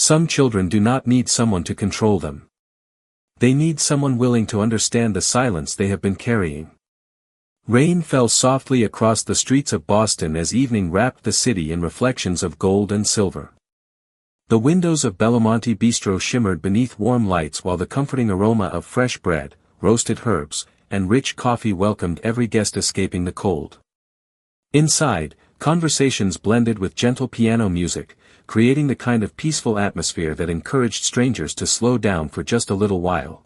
Some children do not need someone to control them. They need someone willing to understand the silence they have been carrying. Rain fell softly across the streets of Boston as evening wrapped the city in reflections of gold and silver. The windows of Belamonte Bistro shimmered beneath warm lights while the comforting aroma of fresh bread, roasted herbs, and rich coffee welcomed every guest escaping the cold. Inside, conversations blended with gentle piano music, creating the kind of peaceful atmosphere that encouraged strangers to slow down for just a little while.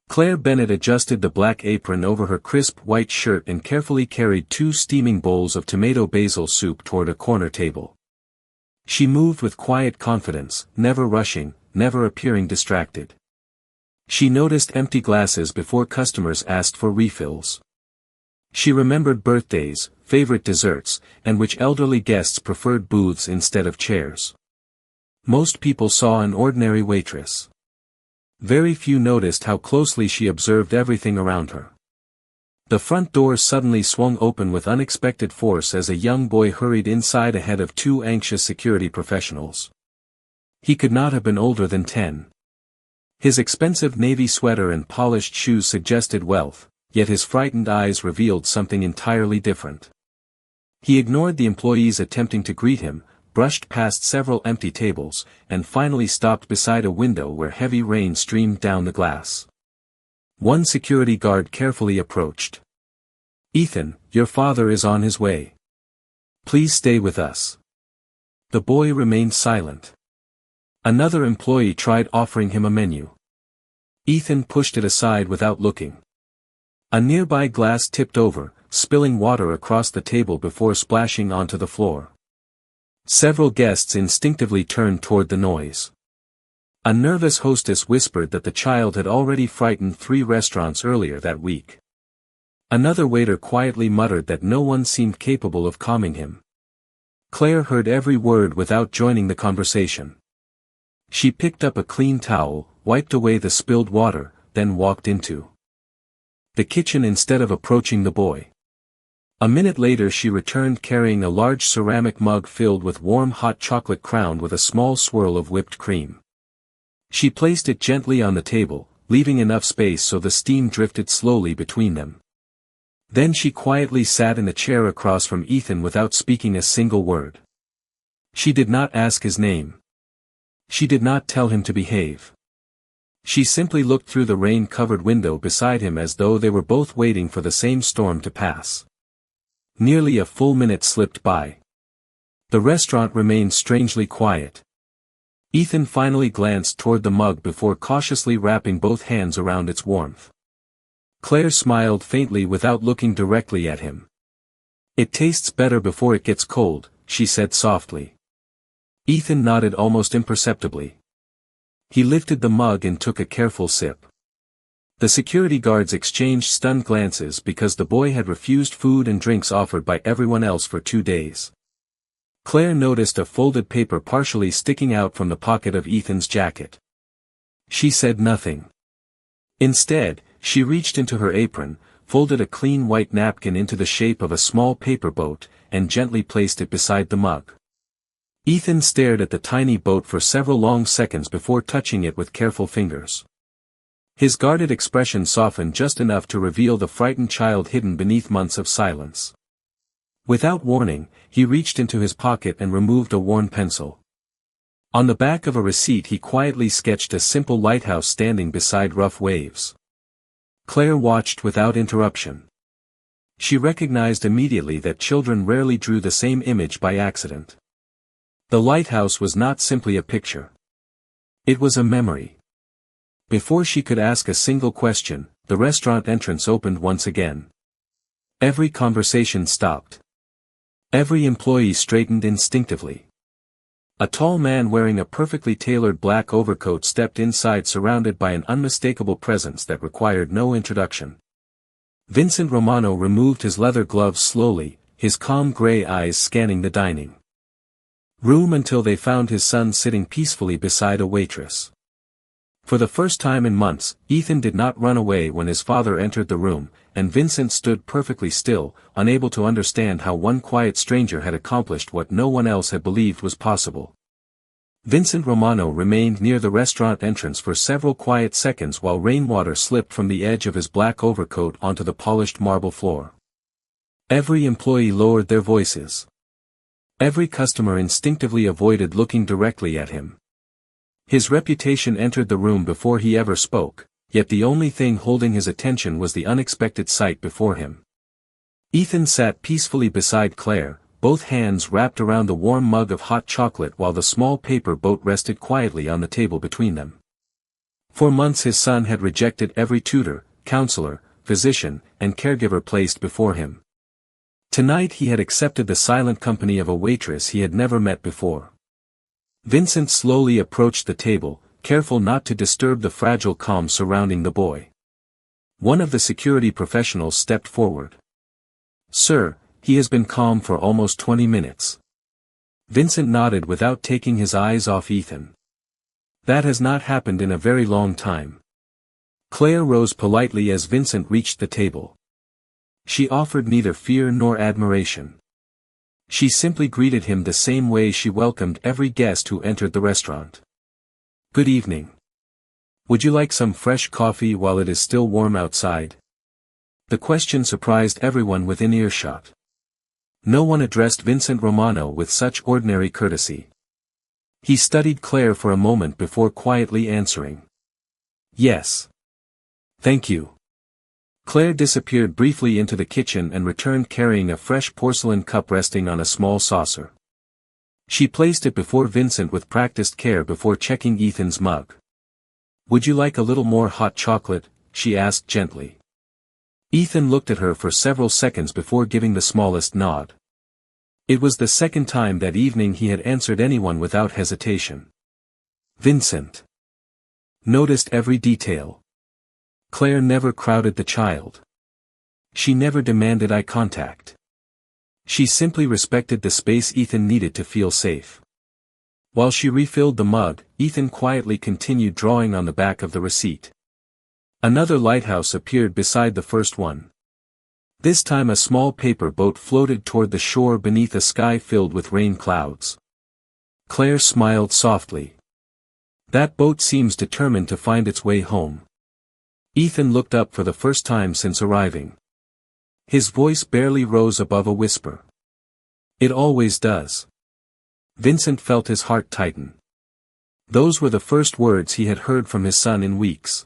Claire Bennett adjusted the black apron over her crisp white shirt and carefully carried 2 steaming bowls of tomato basil soup toward a corner table. She moved with quiet confidence, never rushing, never appearing distracted. She noticed empty glasses before customers asked for refills. She remembered birthdays, favorite desserts, and which elderly guests preferred booths instead of chairs. Most people saw an ordinary waitress. Very few noticed how closely she observed everything around her. The front door suddenly swung open with unexpected force as a young boy hurried inside ahead of 2 anxious security professionals. He could not have been older than 10. His expensive navy sweater and polished shoes suggested wealth, yet his frightened eyes revealed something entirely different. He ignored the employees attempting to greet him, brushed past several empty tables, and finally stopped beside a window where heavy rain streamed down the glass. One security guard carefully approached. "Ethan, your father is on his way. Please stay with us." The boy remained silent. Another employee tried offering him a menu. Ethan pushed it aside without looking. A nearby glass tipped over, spilling water across the table before splashing onto the floor. Several guests instinctively turned toward the noise. A nervous hostess whispered that the child had already frightened 3 restaurants earlier that week. Another waiter quietly muttered that no one seemed capable of calming him. Claire heard every word without joining the conversation. She picked up a clean towel, wiped away the spilled water, then walked into the kitchen instead of approaching the boy. A minute later she returned carrying a large ceramic mug filled with warm hot chocolate crowned with a small swirl of whipped cream. She placed it gently on the table, leaving enough space so the steam drifted slowly between them. Then she quietly sat in a chair across from Ethan without speaking a single word. She did not ask his name. She did not tell him to behave. She simply looked through the rain-covered window beside him as though they were both waiting for the same storm to pass. Nearly a full minute slipped by. The restaurant remained strangely quiet. Ethan finally glanced toward the mug before cautiously wrapping both hands around its warmth. Claire smiled faintly without looking directly at him. "It tastes better before it gets cold," she said softly. Ethan nodded almost imperceptibly. He lifted the mug and took a careful sip. The security guards exchanged stunned glances because the boy had refused food and drinks offered by everyone else for 2 days. Claire noticed a folded paper partially sticking out from the pocket of Ethan's jacket. She said nothing. Instead, she reached into her apron, folded a clean white napkin into the shape of a small paper boat, and gently placed it beside the mug. Ethan stared at the tiny boat for several long seconds before touching it with careful fingers. His guarded expression softened just enough to reveal the frightened child hidden beneath months of silence. Without warning, he reached into his pocket and removed a worn pencil. On the back of a receipt he quietly sketched a simple lighthouse standing beside rough waves. Claire watched without interruption. She recognized immediately that children rarely drew the same image by accident. The lighthouse was not simply a picture. It was a memory. Before she could ask a single question, the restaurant entrance opened once again. Every conversation stopped. Every employee straightened instinctively. A tall man wearing a perfectly tailored black overcoat stepped inside surrounded by an unmistakable presence that required no introduction. Vincent Romano removed his leather gloves slowly, his calm gray eyes scanning the dining room until they found his son sitting peacefully beside a waitress. For the first time in months, Ethan did not run away when his father entered the room, and Vincent stood perfectly still, unable to understand how one quiet stranger had accomplished what no one else had believed was possible. Vincent Romano remained near the restaurant entrance for several quiet seconds while rainwater slipped from the edge of his black overcoat onto the polished marble floor. Every employee lowered their voices. Every customer instinctively avoided looking directly at him. His reputation entered the room before he ever spoke, yet the only thing holding his attention was the unexpected sight before him. Ethan sat peacefully beside Claire, both hands wrapped around the warm mug of hot chocolate while the small paper boat rested quietly on the table between them. For months his son had rejected every tutor, counselor, physician, and caregiver placed before him. Tonight he had accepted the silent company of a waitress he had never met before. Vincent slowly approached the table, careful not to disturb the fragile calm surrounding the boy. One of the security professionals stepped forward. "Sir, he has been calm for almost 20 minutes. Vincent nodded without taking his eyes off Ethan. "That has not happened in a very long time." Claire rose politely as Vincent reached the table. She offered neither fear nor admiration. She simply greeted him the same way she welcomed every guest who entered the restaurant. "Good evening. Would you like some fresh coffee while it is still warm outside?" The question surprised everyone within earshot. No one addressed Vincent Romano with such ordinary courtesy. He studied Claire for a moment before quietly answering. "Yes. Thank you." Claire disappeared briefly into the kitchen and returned carrying a fresh porcelain cup resting on a small saucer. She placed it before Vincent with practiced care before checking Ethan's mug. "Would you like a little more hot chocolate?" she asked gently. Ethan looked at her for several seconds before giving the smallest nod. It was the second time that evening he had answered anyone without hesitation. Vincent noticed every detail. Claire never crowded the child. She never demanded eye contact. She simply respected the space Ethan needed to feel safe. While she refilled the mug, Ethan quietly continued drawing on the back of the receipt. Another lighthouse appeared beside the first one. This time a small paper boat floated toward the shore beneath a sky filled with rain clouds. Claire smiled softly. "That boat seems determined to find its way home." Ethan looked up for the first time since arriving. His voice barely rose above a whisper. "It always does." Vincent felt his heart tighten. Those were the first words he had heard from his son in weeks.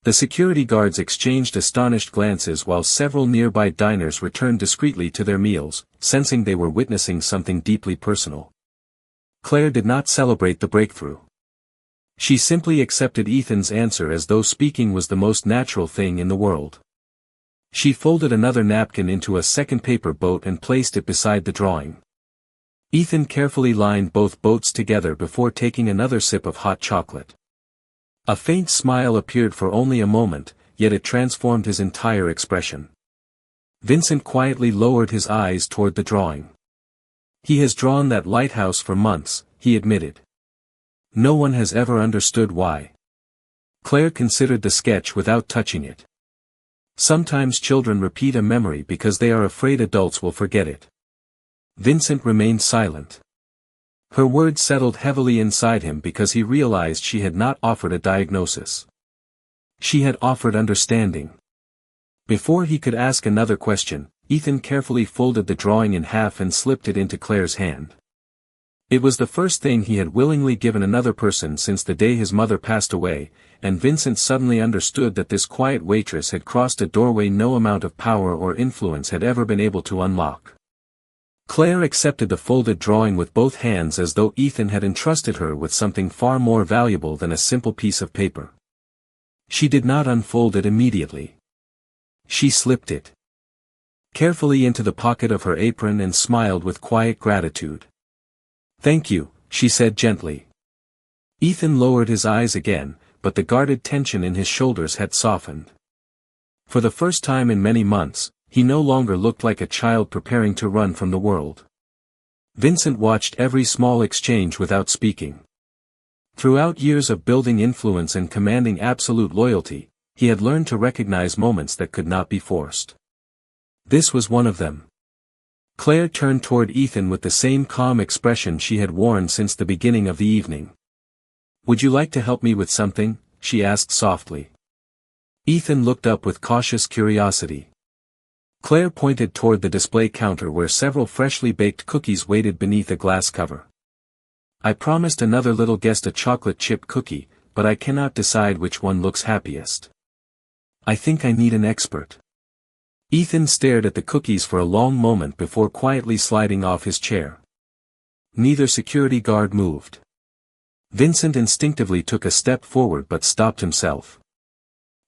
The security guards exchanged astonished glances while several nearby diners returned discreetly to their meals, sensing they were witnessing something deeply personal. Claire did not celebrate the breakthrough. She simply accepted Ethan's answer as though speaking was the most natural thing in the world. She folded another napkin into a second paper boat and placed it beside the drawing. Ethan carefully lined both boats together before taking another sip of hot chocolate. A faint smile appeared for only a moment, yet it transformed his entire expression. Vincent quietly lowered his eyes toward the drawing. "He has drawn that lighthouse for months," he admitted. "No one has ever understood why." Claire considered the sketch without touching it. Sometimes children repeat a memory because they are afraid adults will forget it. Vincent remained silent. Her words settled heavily inside him because he realized she had not offered a diagnosis. She had offered understanding. Before he could ask another question, Ethan carefully folded the drawing in half and slipped it into Claire's hand. It was the first thing he had willingly given another person since the day his mother passed away, and Vincent suddenly understood that this quiet waitress had crossed a doorway no amount of power or influence had ever been able to unlock. Claire accepted the folded drawing with both hands as though Ethan had entrusted her with something far more valuable than a simple piece of paper. She did not unfold it immediately. She slipped it carefully into the pocket of her apron and smiled with quiet gratitude. "Thank you," she said gently. Ethan lowered his eyes again, but the guarded tension in his shoulders had softened. For the first time in many months, he no longer looked like a child preparing to run from the world. Vincent watched every small exchange without speaking. Throughout years of building influence and commanding absolute loyalty, he had learned to recognize moments that could not be forced. This was one of them. Claire turned toward Ethan with the same calm expression she had worn since the beginning of the evening. "Would you like to help me with something?" she asked softly. Ethan looked up with cautious curiosity. Claire pointed toward the display counter where several freshly baked cookies waited beneath a glass cover. "I promised another little guest a chocolate chip cookie, but I cannot decide which one looks happiest. I think I need an expert." Ethan stared at the cookies for a long moment before quietly sliding off his chair. Neither security guard moved. Vincent instinctively took a step forward but stopped himself.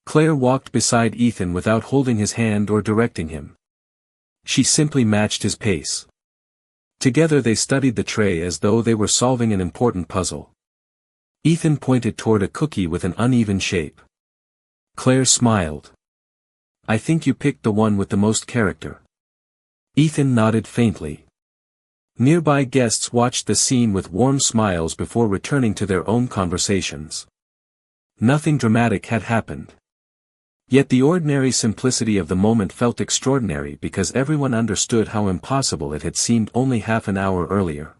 Claire walked beside Ethan without holding his hand or directing him. She simply matched his pace. Together they studied the tray as though they were solving an important puzzle. Ethan pointed toward a cookie with an uneven shape. Claire smiled. "I think you picked the one with the most character." Ethan nodded faintly. Nearby guests watched the scene with warm smiles before returning to their own conversations. Nothing dramatic had happened. Yet the ordinary simplicity of the moment felt extraordinary because everyone understood how impossible it had seemed only half an hour earlier.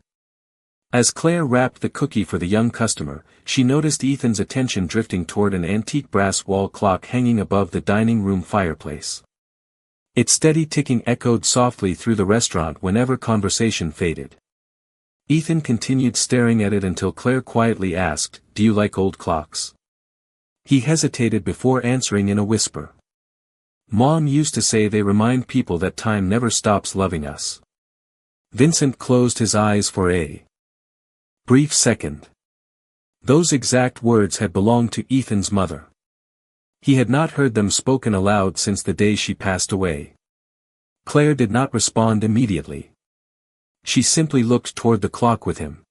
As Claire wrapped the cookie for the young customer, she noticed Ethan's attention drifting toward an antique brass wall clock hanging above the dining room fireplace. Its steady ticking echoed softly through the restaurant whenever conversation faded. Ethan continued staring at it until Claire quietly asked, "Do you like old clocks?" He hesitated before answering in a whisper. "Mom used to say they remind people that time never stops loving us." Vincent closed his eyes for a brief second. Those exact words had belonged to Ethan's mother. He had not heard them spoken aloud since the day she passed away. Claire did not respond immediately. She simply looked toward the clock with him.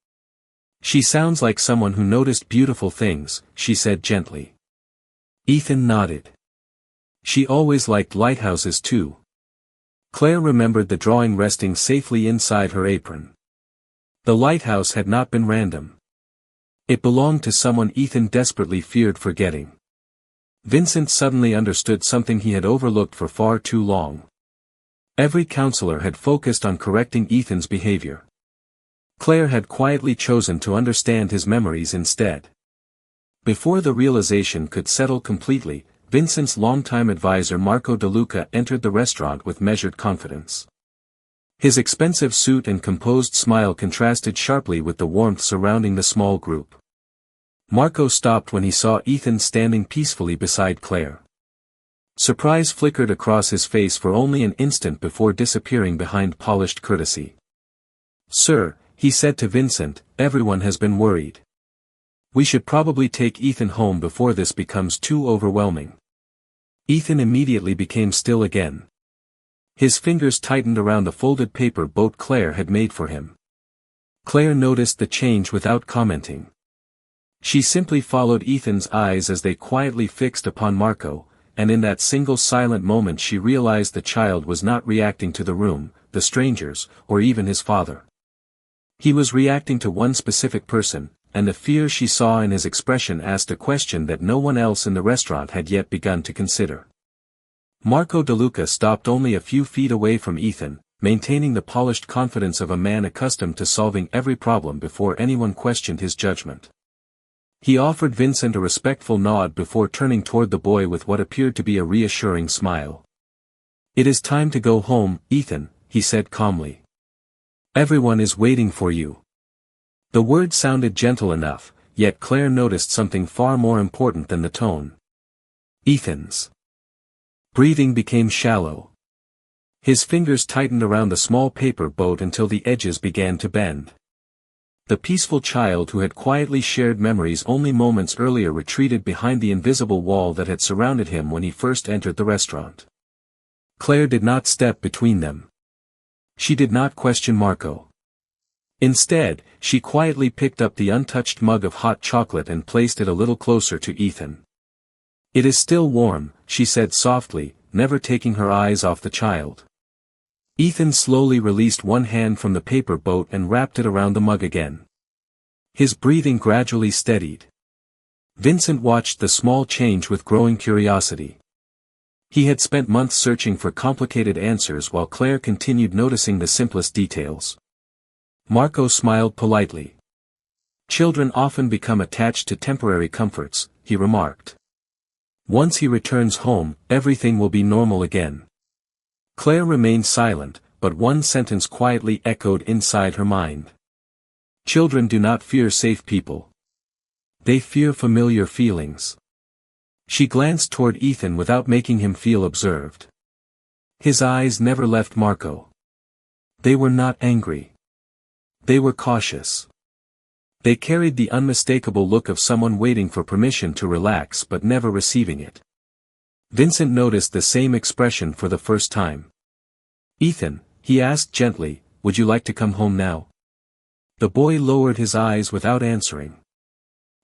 "She sounds like someone who noticed beautiful things," she said gently. Ethan nodded. "She always liked lighthouses too." Claire remembered the drawing resting safely inside her apron. The lighthouse had not been random. It belonged to someone Ethan desperately feared forgetting. Vincent suddenly understood something he had overlooked for far too long. Every counselor had focused on correcting Ethan's behavior. Claire had quietly chosen to understand his memories instead. Before the realization could settle completely, Vincent's longtime advisor Marco DeLuca entered the restaurant with measured confidence. His expensive suit and composed smile contrasted sharply with the warmth surrounding the small group. Marco stopped when he saw Ethan standing peacefully beside Claire. Surprise flickered across his face for only an instant before disappearing behind polished courtesy. "Sir," he said to Vincent, "everyone has been worried. We should probably take Ethan home before this becomes too overwhelming." Ethan immediately became still again. His fingers tightened around the folded paper boat Claire had made for him. Claire noticed the change without commenting. She simply followed Ethan's eyes as they quietly fixed upon Marco, and in that single silent moment she realized the child was not reacting to the room, the strangers, or even his father. He was reacting to one specific person, and the fear she saw in his expression asked a question that no one else in the restaurant had yet begun to consider. Marco DeLuca stopped only a few feet away from Ethan, maintaining the polished confidence of a man accustomed to solving every problem before anyone questioned his judgment. He offered Vincent a respectful nod before turning toward the boy with what appeared to be a reassuring smile. "It is time to go home, Ethan," he said calmly. "Everyone is waiting for you." The word sounded gentle enough, yet Claire noticed something far more important than the tone. Ethan's breathing became shallow. His fingers tightened around the small paper boat until the edges began to bend. The peaceful child who had quietly shared memories only moments earlier retreated behind the invisible wall that had surrounded him when he first entered the restaurant. Claire did not step between them. She did not question Marco. Instead, she quietly picked up the untouched mug of hot chocolate and placed it a little closer to Ethan. "It is still warm," she said softly, never taking her eyes off the child. Ethan slowly released one hand from the paper boat and wrapped it around the mug again. His breathing gradually steadied. Vincent watched the small change with growing curiosity. He had spent months searching for complicated answers while Claire continued noticing the simplest details. Marco smiled politely. Children often become attached to temporary comforts, he remarked. Once he returns home, everything will be normal again. Claire remained silent, but one sentence quietly echoed inside her mind. Children do not fear safe people. They fear familiar feelings. She glanced toward Ethan without making him feel observed. His eyes never left Marco. They were not angry. They were cautious. They carried the unmistakable look of someone waiting for permission to relax but never receiving it. Vincent noticed the same expression for the first time. "Ethan," he asked gently, "would you like to come home now?" The boy lowered his eyes without answering.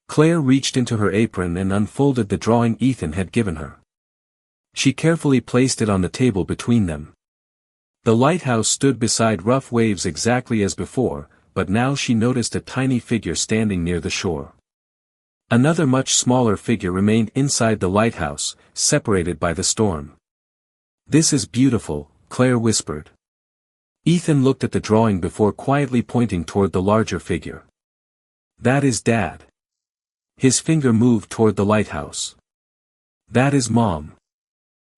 Claire reached into her apron and unfolded the drawing Ethan had given her. She carefully placed it on the table between them. The lighthouse stood beside rough waves exactly as before, but now she noticed a tiny figure standing near the shore. Another much smaller figure remained inside the lighthouse, separated by the storm. "This is beautiful," Claire whispered. Ethan looked at the drawing before quietly pointing toward the larger figure. "That is Dad." His finger moved toward the lighthouse. "That is Mom."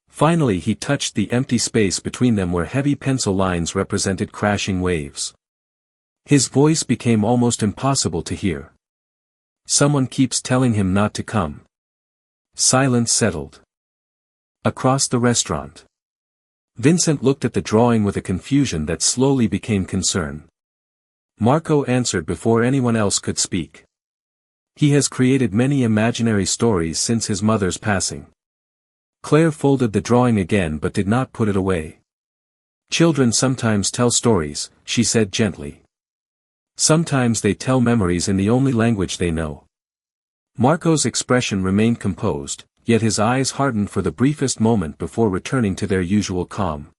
Finally he touched the empty space between them where heavy pencil lines represented crashing waves. His voice became almost impossible to hear. "Someone keeps telling him not to come." Silence settled. Across the restaurant. Vincent looked at the drawing with a confusion that slowly became concern. Marco answered before anyone else could speak. "He has created many imaginary stories since his mother's passing." Claire folded the drawing again but did not put it away. "Children sometimes tell stories," she said gently. "Sometimes they tell memories in the only language they know." Marco's expression remained composed, yet his eyes hardened for the briefest moment before returning to their usual calm.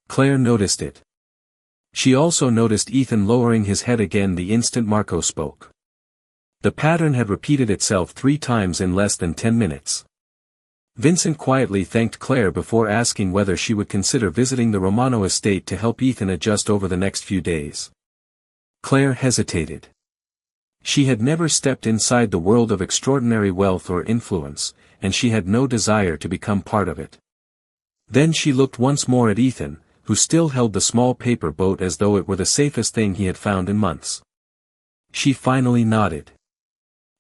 Claire noticed it. She also noticed Ethan lowering his head again the instant Marco spoke. The pattern had repeated itself 3 times in less than 10 minutes. Vincent quietly thanked Claire before asking whether she would consider visiting the Romano estate to help Ethan adjust over the next few days. Claire hesitated. She had never stepped inside the world of extraordinary wealth or influence, and she had no desire to become part of it. Then she looked once more at Ethan, who still held the small paper boat as though it were the safest thing he had found in months. She finally nodded.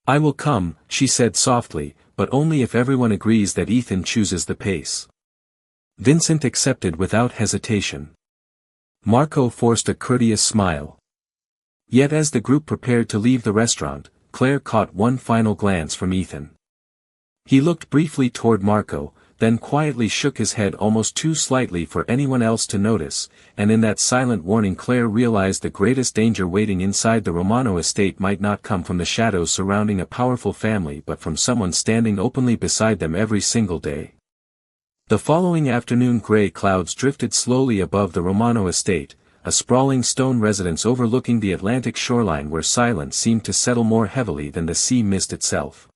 "I will come," she said softly, "but only if everyone agrees that Ethan chooses the pace." Vincent accepted without hesitation. Marco forced a courteous smile. Yet as the group prepared to leave the restaurant, Claire caught one final glance from Ethan. He looked briefly toward Marco, then quietly shook his head almost too slightly for anyone else to notice, and in that silent warning Claire realized the greatest danger waiting inside the Romano estate might not come from the shadows surrounding a powerful family but from someone standing openly beside them every single day. The following afternoon gray clouds drifted slowly above the Romano estate, a sprawling stone residence overlooking the Atlantic shoreline where silence seemed to settle more heavily than the sea mist itself.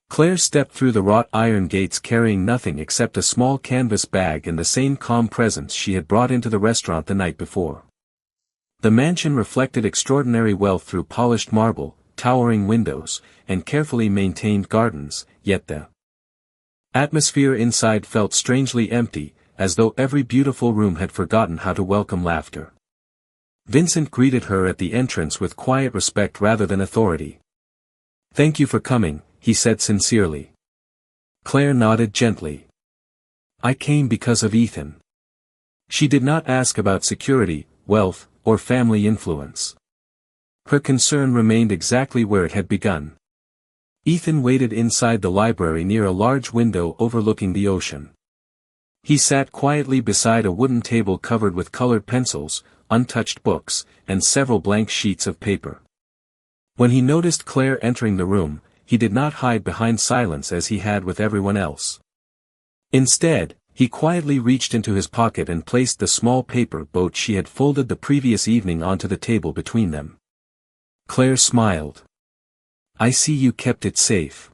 Claire stepped through the wrought iron gates carrying nothing except a small canvas bag and the same calm presence she had brought into the restaurant the night before. The mansion reflected extraordinary wealth through polished marble, towering windows, and carefully maintained gardens, yet the atmosphere inside felt strangely empty, as though every beautiful room had forgotten how to welcome laughter. Vincent greeted her at the entrance with quiet respect rather than authority. "Thank you for coming," he said sincerely. Claire nodded gently. "I came because of Ethan." She did not ask about security, wealth, or family influence. Her concern remained exactly where it had begun. Ethan waited inside the library near a large window overlooking the ocean. He sat quietly beside a wooden table covered with colored pencils, untouched books, and several blank sheets of paper. When he noticed Claire entering the room, he did not hide behind silence as he had with everyone else. Instead, he quietly reached into his pocket and placed the small paper boat she had folded the previous evening onto the table between them. Claire smiled. "I see you kept it safe."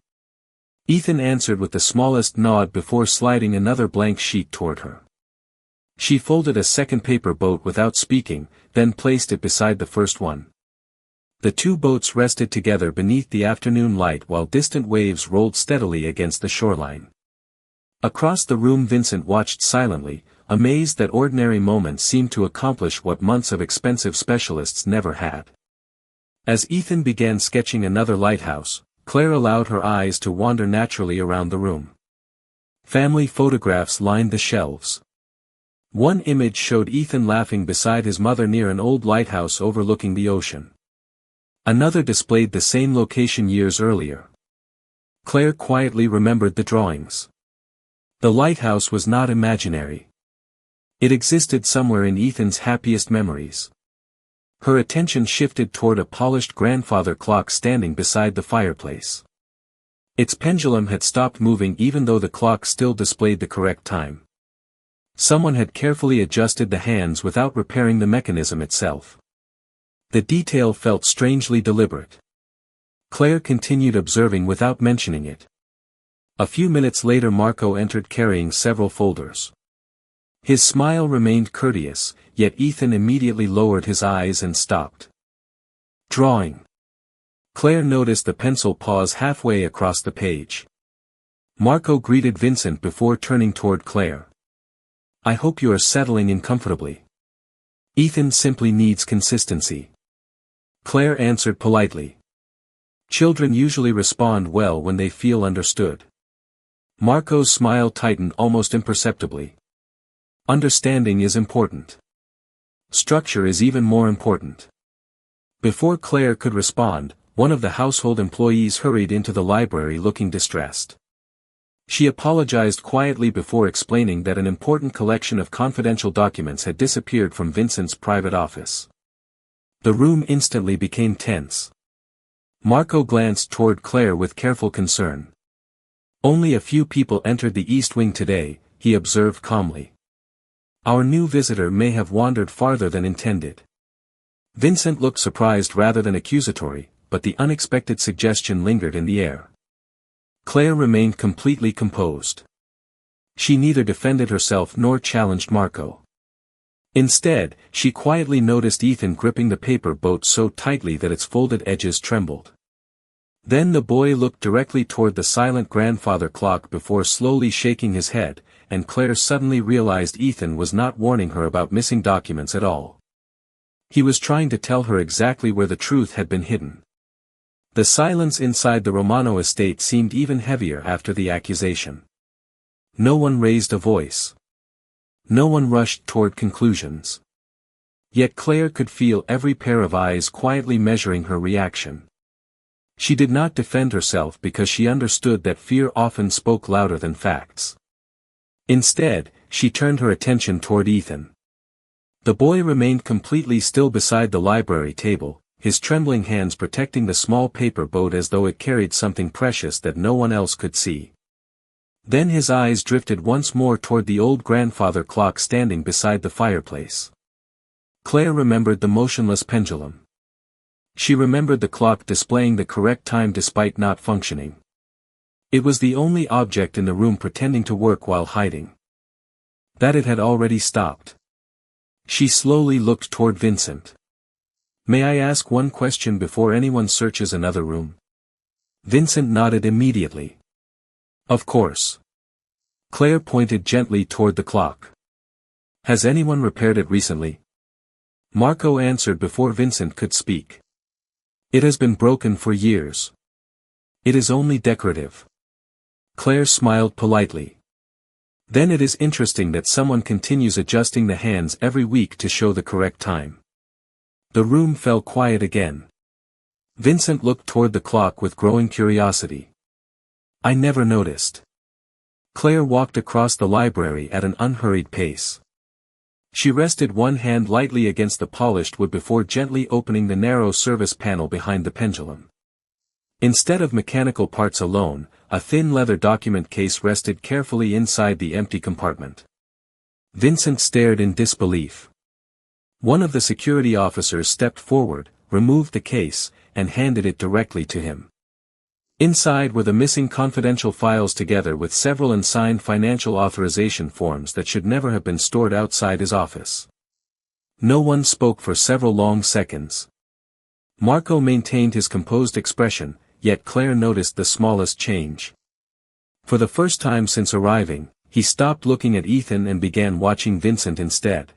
Ethan answered with the smallest nod before sliding another blank sheet toward her. She folded a second paper boat without speaking, then placed it beside the first one. The two boats rested together beneath the afternoon light while distant waves rolled steadily against the shoreline. Across the room Vincent watched silently, amazed that ordinary moments seemed to accomplish what months of expensive specialists never had. As Ethan began sketching another lighthouse, Claire allowed her eyes to wander naturally around the room. Family photographs lined the shelves. One image showed Ethan laughing beside his mother near an old lighthouse overlooking the ocean. Another displayed the same location years earlier. Claire quietly remembered the drawings. The lighthouse was not imaginary. It existed somewhere in Ethan's happiest memories. Her attention shifted toward a polished grandfather clock standing beside the fireplace. Its pendulum had stopped moving even though the clock still displayed the correct time. Someone had carefully adjusted the hands without repairing the mechanism itself. The detail felt strangely deliberate. Claire continued observing without mentioning it. A few minutes later Marco entered carrying several folders. His smile remained courteous, yet Ethan immediately lowered his eyes and stopped. Drawing. Claire noticed the pencil pause halfway across the page. Marco greeted Vincent before turning toward Claire. I hope you are settling in comfortably. Ethan simply needs consistency. Claire answered politely. Children usually respond well when they feel understood. Marco's smile tightened almost imperceptibly. Understanding is important. Structure is even more important. Before Claire could respond, one of the household employees hurried into the library looking distressed. She apologized quietly before explaining that an important collection of confidential documents had disappeared from Vincent's private office. The room instantly became tense. Marco glanced toward Claire with careful concern. Only a few people entered the East Wing today, he observed calmly. Our new visitor may have wandered farther than intended. Vincent looked surprised rather than accusatory, but the unexpected suggestion lingered in the air. Claire remained completely composed. She neither defended herself nor challenged Marco. Instead, she quietly noticed Ethan gripping the paper boat so tightly that its folded edges trembled. Then the boy looked directly toward the silent grandfather clock before slowly shaking his head, and Claire suddenly realized Ethan was not warning her about missing documents at all. He was trying to tell her exactly where the truth had been hidden. The silence inside the Romano estate seemed even heavier after the accusation. No one raised a voice. No one rushed toward conclusions. Yet Claire could feel every pair of eyes quietly measuring her reaction. She did not defend herself because she understood that fear often spoke louder than facts. Instead, she turned her attention toward Ethan. The boy remained completely still beside the library table, his trembling hands protecting the small paper boat as though it carried something precious that no one else could see. Then his eyes drifted once more toward the old grandfather clock standing beside the fireplace. Claire remembered the motionless pendulum. She remembered the clock displaying the correct time despite not functioning. It was the only object in the room pretending to work while hiding. That it had already stopped. She slowly looked toward Vincent. May I ask one question before anyone searches another room? Vincent nodded immediately. Of course. Claire pointed gently toward the clock. Has anyone repaired it recently? Marco answered before Vincent could speak. It has been broken for years. It is only decorative. Claire smiled politely. Then it is interesting that someone continues adjusting the hands every week to show the correct time. The room fell quiet again. Vincent looked toward the clock with growing curiosity. I never noticed. Claire walked across the library at an unhurried pace. She rested one hand lightly against the polished wood before gently opening the narrow service panel behind the pendulum. Instead of mechanical parts alone, a thin leather document case rested carefully inside the empty compartment. Vincent stared in disbelief. One of the security officers stepped forward, removed the case, and handed it directly to him. Inside were the missing confidential files together with several unsigned financial authorization forms that should never have been stored outside his office. No one spoke for several long seconds. Marco maintained his composed expression, yet Claire noticed the smallest change. For the first time since arriving, he stopped looking at Ethan and began watching Vincent instead.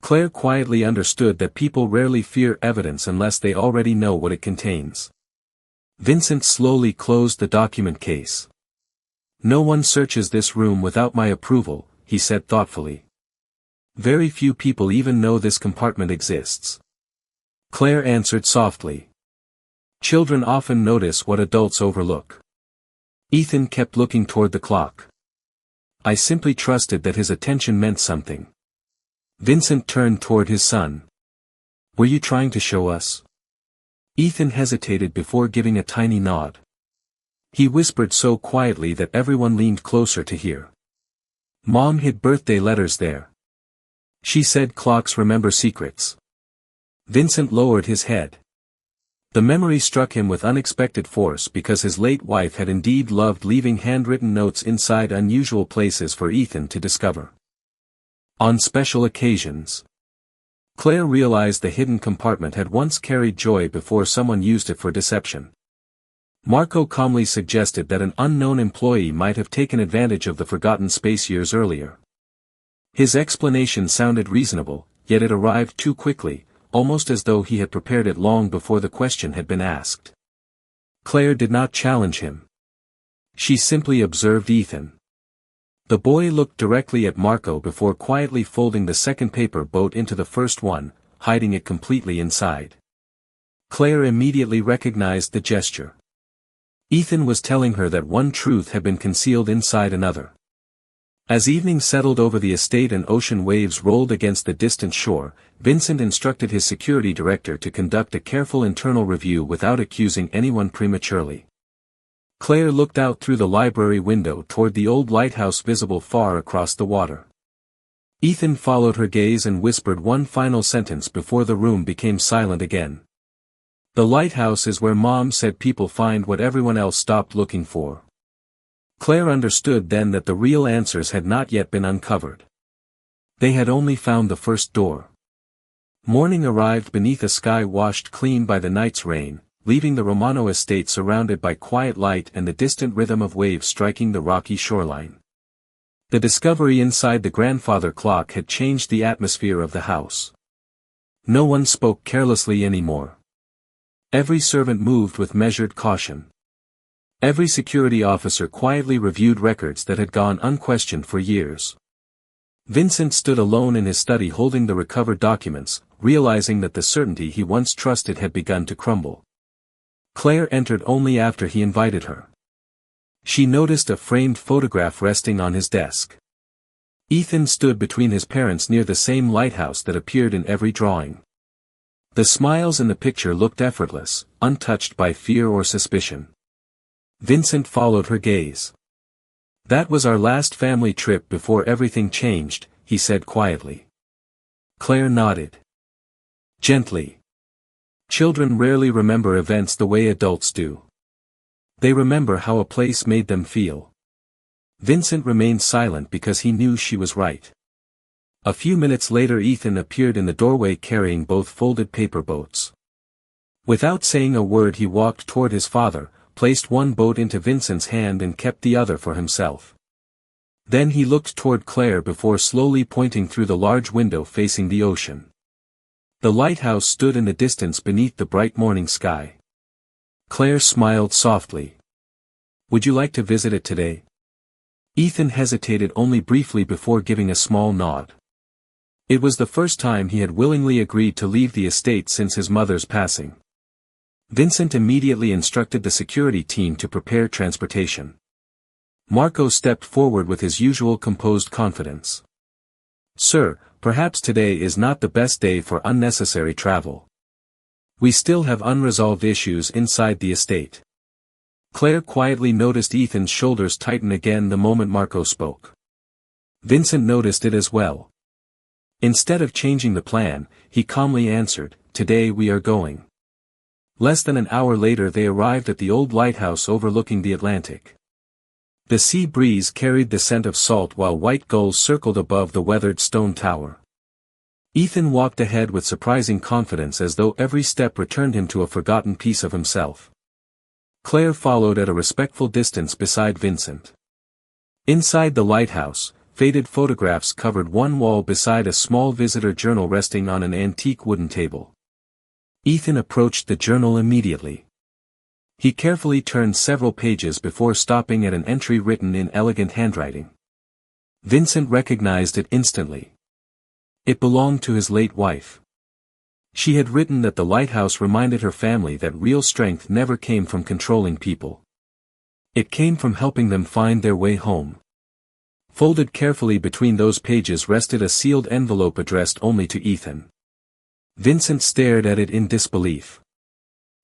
Claire quietly understood that people rarely fear evidence unless they already know what it contains. Vincent slowly closed the document case. "No one searches this room without my approval," he said thoughtfully. "Very few people even know this compartment exists." Claire answered softly. "Children often notice what adults overlook." Ethan kept looking toward the clock. "I simply trusted that his attention meant something." Vincent turned toward his son. "Were you trying to show us?" Ethan hesitated before giving a tiny nod. He whispered so quietly that everyone leaned closer to hear. "Mom hid birthday letters there. She said clocks remember secrets." Vincent lowered his head. The memory struck him with unexpected force because his late wife had indeed loved leaving handwritten notes inside unusual places for Ethan to discover. On special occasions. Claire realized the hidden compartment had once carried joy before someone used it for deception. Marco calmly suggested that an unknown employee might have taken advantage of the forgotten space years earlier. His explanation sounded reasonable, yet it arrived too quickly, almost as though he had prepared it long before the question had been asked. Claire did not challenge him. She simply observed Ethan. The boy looked directly at Marco before quietly folding the second paper boat into the first one, hiding it completely inside. Claire immediately recognized the gesture. Ethan was telling her that one truth had been concealed inside another. As evening settled over the estate and ocean waves rolled against the distant shore, Vincent instructed his security director to conduct a careful internal review without accusing anyone prematurely. Claire looked out through the library window toward the old lighthouse visible far across the water. Ethan followed her gaze and whispered one final sentence before the room became silent again. "The lighthouse is where Mom said people find what everyone else stopped looking for." Claire understood then that the real answers had not yet been uncovered. They had only found the first door. Morning arrived beneath a sky washed clean by the night's rain, leaving the Romano estate surrounded by quiet light and the distant rhythm of waves striking the rocky shoreline. The discovery inside the grandfather clock had changed the atmosphere of the house. No one spoke carelessly anymore. Every servant moved with measured caution. Every security officer quietly reviewed records that had gone unquestioned for years. Vincent stood alone in his study holding the recovered documents, realizing that the certainty he once trusted had begun to crumble. Claire entered only after he invited her. She noticed a framed photograph resting on his desk. Ethan stood between his parents near the same lighthouse that appeared in every drawing. The smiles in the picture looked effortless, untouched by fear or suspicion. Vincent followed her gaze. "That was our last family trip before everything changed," he said quietly. Claire nodded. Gently. Children rarely remember events the way adults do. They remember how a place made them feel. Vincent remained silent because he knew she was right. A few minutes later Ethan appeared in the doorway carrying both folded paper boats. Without saying a word he walked toward his father, placed one boat into Vincent's hand and kept the other for himself. Then he looked toward Claire before slowly pointing through the large window facing the ocean. The lighthouse stood in the distance beneath the bright morning sky. Claire smiled softly. "Would you like to visit it today?" Ethan hesitated only briefly before giving a small nod. It was the first time he had willingly agreed to leave the estate since his mother's passing. Vincent immediately instructed the security team to prepare transportation. Marco stepped forward with his usual composed confidence. "Sir, perhaps today is not the best day for unnecessary travel. We still have unresolved issues inside the estate." Claire quietly noticed Ethan's shoulders tighten again the moment Marco spoke. Vincent noticed it as well. Instead of changing the plan, he calmly answered, "Today we are going." Less than an hour later they arrived at the old lighthouse overlooking the Atlantic. The sea breeze carried the scent of salt while white gulls circled above the weathered stone tower. Ethan walked ahead with surprising confidence as though every step returned him to a forgotten piece of himself. Claire followed at a respectful distance beside Vincent. Inside the lighthouse, faded photographs covered one wall beside a small visitor journal resting on an antique wooden table. Ethan approached the journal immediately. He carefully turned several pages before stopping at an entry written in elegant handwriting. Vincent recognized it instantly. It belonged to his late wife. She had written that the lighthouse reminded her family that real strength never came from controlling people. It came from helping them find their way home. Folded carefully between those pages rested a sealed envelope addressed only to Ethan. Vincent stared at it in disbelief.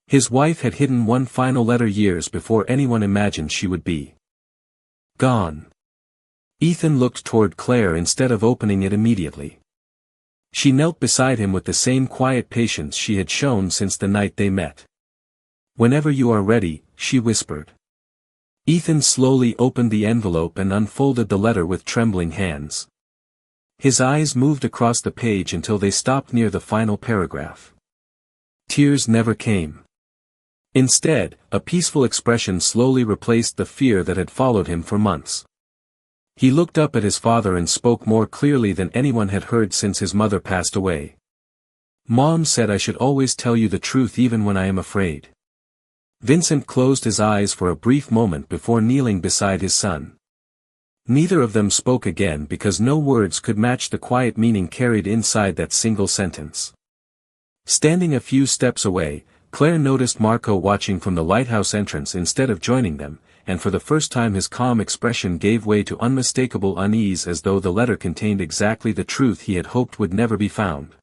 His wife had hidden one final letter years before anyone imagined she would be gone. Ethan looked toward Claire instead of opening it immediately. She knelt beside him with the same quiet patience she had shown since the night they met. "Whenever you are ready," she whispered. Ethan slowly opened the envelope and unfolded the letter with trembling hands. His eyes moved across the page until they stopped near the final paragraph. Tears never came. Instead, a peaceful expression slowly replaced the fear that had followed him for months. He looked up at his father and spoke more clearly than anyone had heard since his mother passed away. "Mom said I should always tell you the truth even when I am afraid." Vincent closed his eyes for a brief moment before kneeling beside his son. Neither of them spoke again because no words could match the quiet meaning carried inside that single sentence. Standing a few steps away, Claire noticed Marco watching from the lighthouse entrance instead of joining them, and for the first time his calm expression gave way to unmistakable unease as though the letter contained exactly the truth he had hoped would never be found.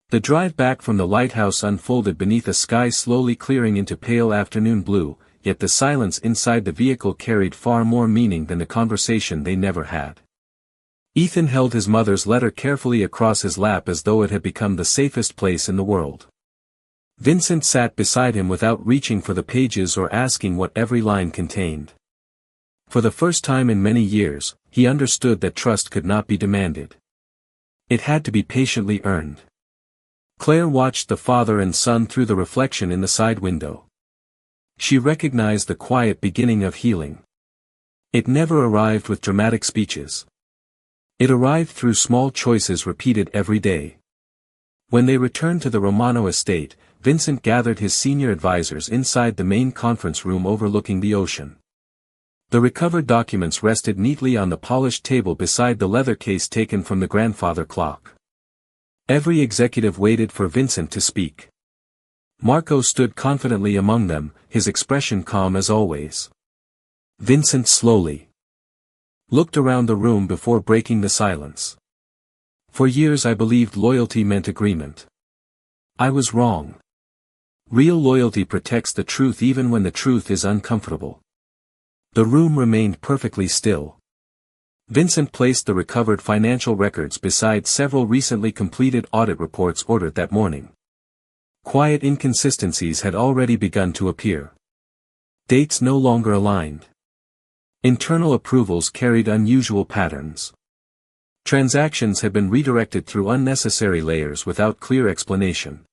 The drive back from the lighthouse unfolded beneath a sky slowly clearing into pale afternoon blue, yet the silence inside the vehicle carried far more meaning than the conversation they never had. Ethan held his mother's letter carefully across his lap as though it had become the safest place in the world. Vincent sat beside him without reaching for the pages or asking what every line contained. For the first time in many years, he understood that trust could not be demanded. It had to be patiently earned. Claire watched the father and son through the reflection in the side window. She recognized the quiet beginning of healing. It never arrived with dramatic speeches. It arrived through small choices repeated every day. When they returned to the Romano estate, Vincent gathered his senior advisors inside the main conference room overlooking the ocean. The recovered documents rested neatly on the polished table beside the leather case taken from the grandfather clock. Every executive waited for Vincent to speak. Marco stood confidently among them, his expression calm as always. Vincent slowly looked around the room before breaking the silence. "For years I believed loyalty meant agreement. I was wrong. Real loyalty protects the truth even when the truth is uncomfortable." The room remained perfectly still. Vincent placed the recovered financial records beside several recently completed audit reports ordered that morning. Quiet inconsistencies had already begun to appear. Dates no longer aligned. Internal approvals carried unusual patterns. Transactions had been redirected through unnecessary layers without clear explanation.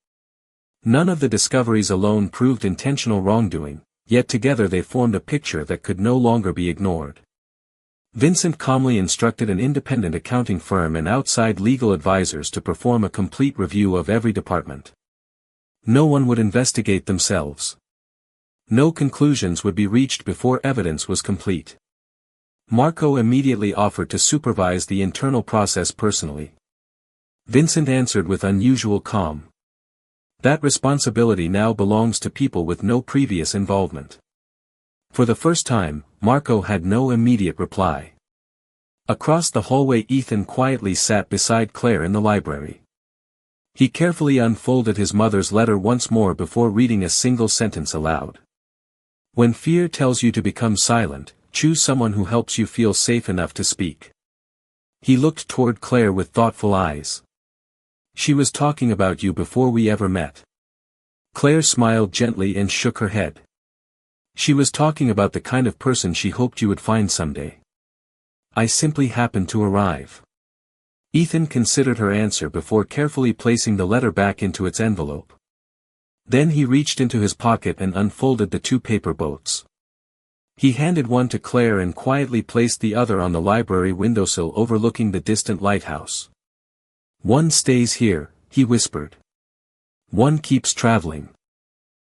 None of the discoveries alone proved intentional wrongdoing, yet together they formed a picture that could no longer be ignored. Vincent calmly instructed an independent accounting firm and outside legal advisors to perform a complete review of every department. No one would investigate themselves. No conclusions would be reached before evidence was complete. Marco immediately offered to supervise the internal process personally. Vincent answered with unusual calm. That responsibility now belongs to people with no previous involvement. For the first time, Marco had no immediate reply. Across the hallway Ethan quietly sat beside Claire in the library. He carefully unfolded his mother's letter once more before reading a single sentence aloud. "When fear tells you to become silent, choose someone who helps you feel safe enough to speak." He looked toward Claire with thoughtful eyes. "She was talking about you before we ever met." Claire smiled gently and shook her head. She was talking about the kind of person she hoped you would find someday. I simply happened to arrive. Ethan considered her answer before carefully placing the letter back into its envelope. Then he reached into his pocket and unfolded the 2 paper boats. He handed one to Claire and quietly placed the other on the library windowsill overlooking the distant lighthouse. One stays here, he whispered. One keeps traveling.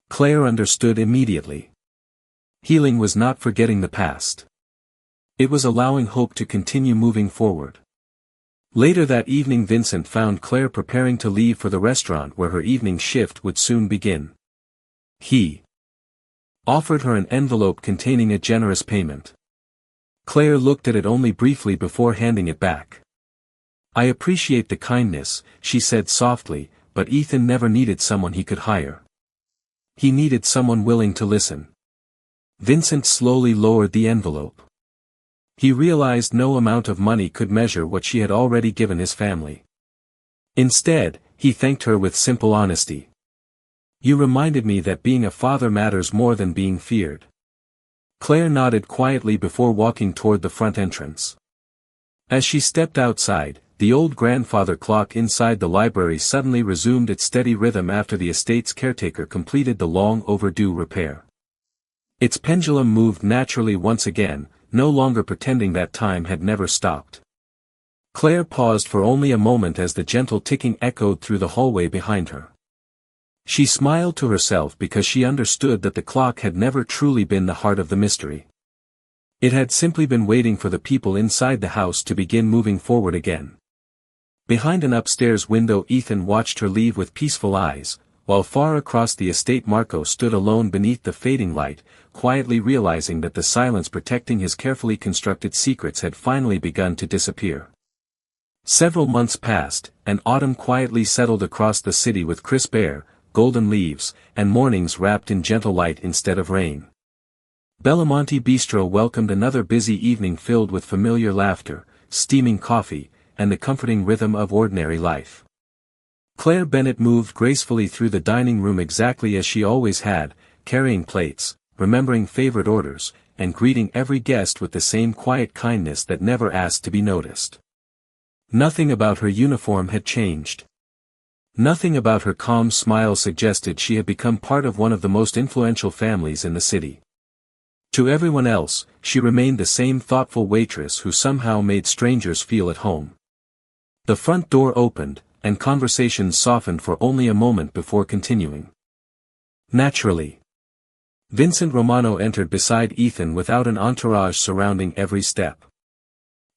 Claire understood immediately. Healing was not forgetting the past. It was allowing hope to continue moving forward. Later that evening Vincent found Claire preparing to leave for the restaurant where her evening shift would soon begin. He offered her an envelope containing a generous payment. Claire looked at it only briefly before handing it back. I appreciate the kindness, she said softly, but Ethan never needed someone he could hire. He needed someone willing to listen. Vincent slowly lowered the envelope. He realized no amount of money could measure what she had already given his family. Instead, he thanked her with simple honesty. You reminded me that being a father matters more than being feared. Claire nodded quietly before walking toward the front entrance. As she stepped outside, the old grandfather clock inside the library suddenly resumed its steady rhythm after the estate's caretaker completed the long overdue repair. Its pendulum moved naturally once again, no longer pretending that time had never stopped. Claire paused for only a moment as the gentle ticking echoed through the hallway behind her. She smiled to herself because she understood that the clock had never truly been the heart of the mystery. It had simply been waiting for the people inside the house to begin moving forward again. Behind an upstairs window Ethan watched her leave with peaceful eyes, while far across the estate Marco stood alone beneath the fading light, quietly realizing that the silence protecting his carefully constructed secrets had finally begun to disappear. Several months passed, and autumn quietly settled across the city with crisp air, golden leaves, and mornings wrapped in gentle light instead of rain. Belamonte Bistro welcomed another busy evening filled with familiar laughter, steaming coffee, and the comforting rhythm of ordinary life. Claire Bennett moved gracefully through the dining room exactly as she always had, carrying plates, remembering favorite orders, and greeting every guest with the same quiet kindness that never asked to be noticed. Nothing about her uniform had changed. Nothing about her calm smile suggested she had become part of one of the most influential families in the city. To everyone else, she remained the same thoughtful waitress who somehow made strangers feel at home. The front door opened, and conversations softened for only a moment before continuing. Naturally. Vincent Romano entered beside Ethan without an entourage surrounding every step.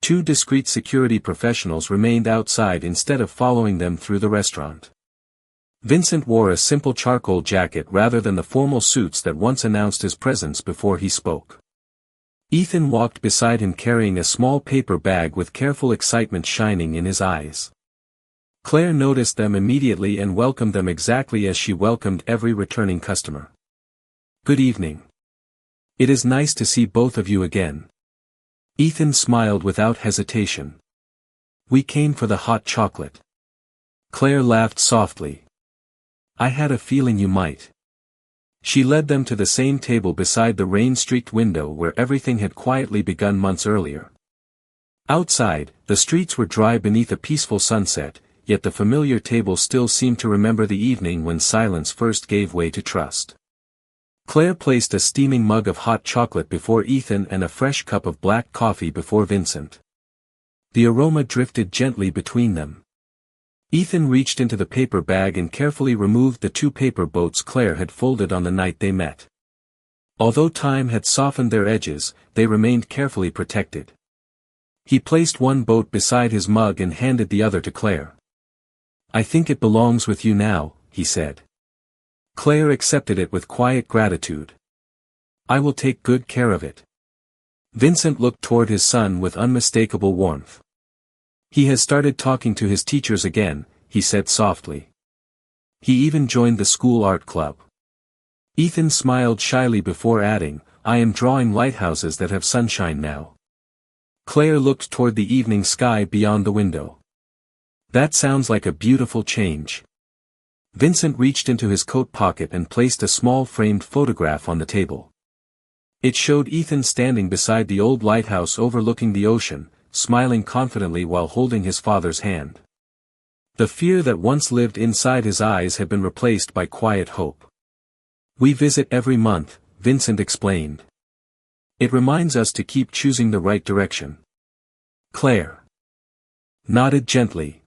2 discreet security professionals remained outside instead of following them through the restaurant. Vincent wore a simple charcoal jacket rather than the formal suits that once announced his presence before he spoke. Ethan walked beside him carrying a small paper bag with careful excitement shining in his eyes. Claire noticed them immediately and welcomed them exactly as she welcomed every returning customer. Good evening. It is nice to see both of you again. Ethan smiled without hesitation. We came for the hot chocolate. Claire laughed softly. I had a feeling you might. She led them to the same table beside the rain-streaked window where everything had quietly begun months earlier. Outside, the streets were dry beneath a peaceful sunset, yet the familiar table still seemed to remember the evening when silence first gave way to trust. Claire placed a steaming mug of hot chocolate before Ethan and a fresh cup of black coffee before Vincent. The aroma drifted gently between them. Ethan reached into the paper bag and carefully removed the 2 paper boats Claire had folded on the night they met. Although time had softened their edges, they remained carefully protected. He placed one boat beside his mug and handed the other to Claire. I think it belongs with you now, he said. Claire accepted it with quiet gratitude. I will take good care of it. Vincent looked toward his son with unmistakable warmth. He has started talking to his teachers again, he said softly. He even joined the school art club. Ethan smiled shyly before adding, I am drawing lighthouses that have sunshine now. Claire looked toward the evening sky beyond the window. That sounds like a beautiful change. Vincent reached into his coat pocket and placed a small framed photograph on the table. It showed Ethan standing beside the old lighthouse overlooking the ocean, smiling confidently while holding his father's hand. The fear that once lived inside his eyes had been replaced by quiet hope. "We visit every month," Vincent explained. "It reminds us to keep choosing the right direction." Claire nodded gently.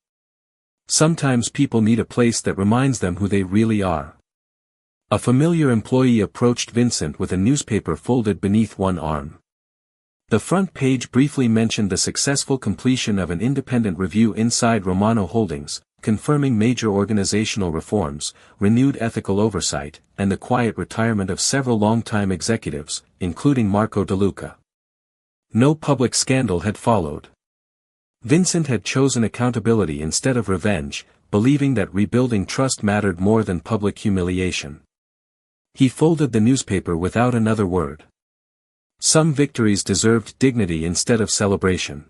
Sometimes people need a place that reminds them who they really are. A familiar employee approached Vincent with a newspaper folded beneath one arm. The front page briefly mentioned the successful completion of an independent review inside Romano Holdings, confirming major organizational reforms, renewed ethical oversight, and the quiet retirement of several longtime executives, including Marco DeLuca. No public scandal had followed. Vincent had chosen accountability instead of revenge, believing that rebuilding trust mattered more than public humiliation. He folded the newspaper without another word. Some victories deserved dignity instead of celebration.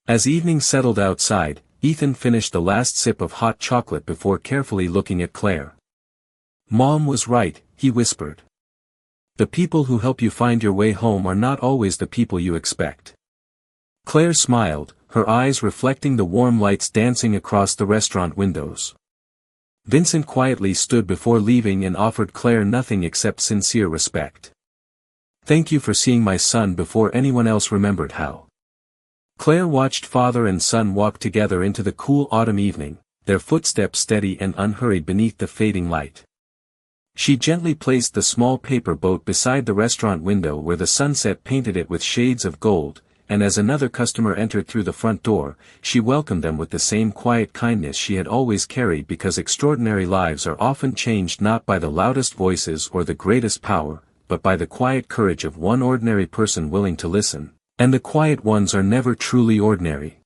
As evening settled outside, Ethan finished the last sip of hot chocolate before carefully looking at Claire. "Mom was right," he whispered. "The people who help you find your way home are not always the people you expect." Claire smiled, her eyes reflecting the warm lights dancing across the restaurant windows. Vincent quietly stood before leaving and offered Claire nothing except sincere respect. "Thank you for seeing my son before anyone else remembered how." Claire watched father and son walk together into the cool autumn evening, their footsteps steady and unhurried beneath the fading light. She gently placed the small paper boat beside the restaurant window where the sunset painted it with shades of gold, and as another customer entered through the front door, she welcomed them with the same quiet kindness she had always carried, because extraordinary lives are often changed not by the loudest voices or the greatest power, but by the quiet courage of one ordinary person willing to listen, and the quiet ones are never truly ordinary.